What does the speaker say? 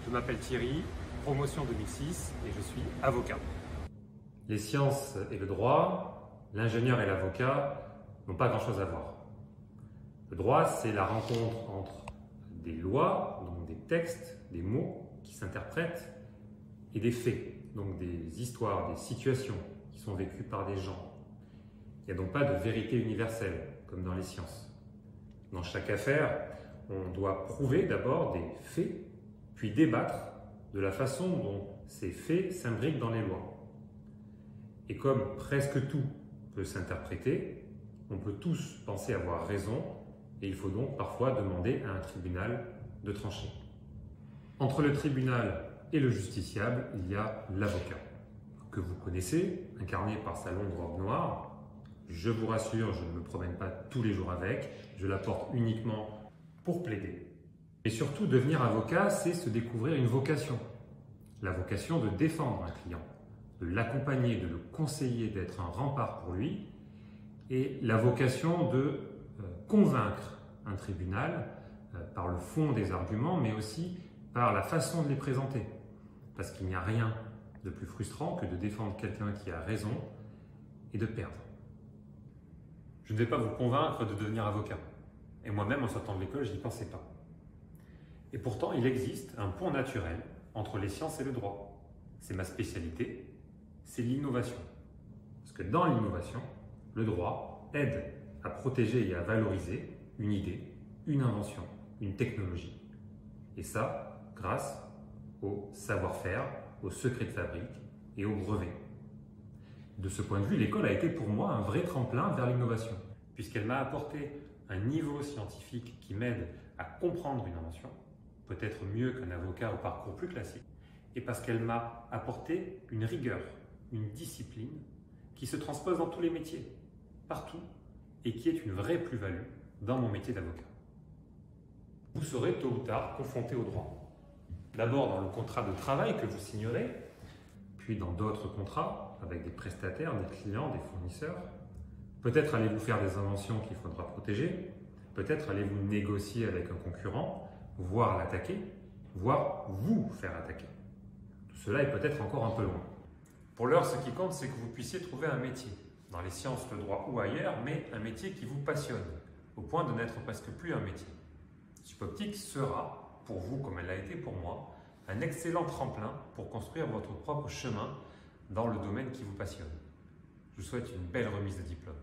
Je m'appelle Thierry, promotion 2006 et je suis avocat. Les sciences et le droit, l'ingénieur et l'avocat n'ont pas grand-chose à voir. Le droit, c'est la rencontre entre des lois, donc des textes, des mots qui s'interprètent, et des faits, donc des histoires, des situations qui sont vécues par des gens. Il n'y a donc pas de vérité universelle, comme dans les sciences. Dans chaque affaire, on doit prouver d'abord des faits, puis débattre de la façon dont ces faits s'imbriquent dans les lois. Et comme presque tout peut s'interpréter, on peut tous penser avoir raison, et il faut donc parfois demander à un tribunal de trancher. Entre le tribunal et le justiciable, il y a l'avocat, que vous connaissez, incarné par sa longue robe noire. Je vous rassure, je ne me promène pas tous les jours avec, je la porte uniquement pour plaider. Et surtout, devenir avocat, c'est se découvrir une vocation. La vocation de défendre un client, de l'accompagner, de le conseiller, d'être un rempart pour lui, et la vocation de convaincre un tribunal par le fond des arguments, mais aussi par la façon de les présenter. Parce qu'il n'y a rien de plus frustrant que de défendre quelqu'un qui a raison et de perdre. Je ne vais pas vous convaincre de devenir avocat. Et moi-même, en sortant de l'école, je n'y pensais pas. Et pourtant, il existe un pont naturel entre les sciences et le droit. C'est ma spécialité, c'est l'innovation. Parce que dans l'innovation, le droit aide à protéger et à valoriser une idée, une invention, une technologie. Et ça, grâce au savoir-faire, au secret de fabrique et au brevet. De ce point de vue, l'école a été pour moi un vrai tremplin vers l'innovation, puisqu'elle m'a apporté un niveau scientifique qui m'aide à comprendre une invention, peut-être mieux qu'un avocat au parcours plus classique, et parce qu'elle m'a apporté une rigueur, une discipline qui se transpose dans tous les métiers, partout, et qui est une vraie plus-value dans mon métier d'avocat. Vous serez tôt ou tard confronté au droit. D'abord dans le contrat de travail que vous signerez, puis dans d'autres contrats avec des prestataires, des clients, des fournisseurs. Peut-être allez-vous faire des inventions qu'il faudra protéger, peut-être allez-vous négocier avec un concurrent, voire l'attaquer, voire vous faire attaquer. Tout cela est peut-être encore un peu loin. Pour l'heure, ce qui compte, c'est que vous puissiez trouver un métier, dans les sciences, le droit ou ailleurs, mais un métier qui vous passionne, au point de n'être presque plus un métier. Supoptique sera, pour vous comme elle l'a été pour moi, un excellent tremplin pour construire votre propre chemin dans le domaine qui vous passionne. Je vous souhaite une belle remise de diplôme.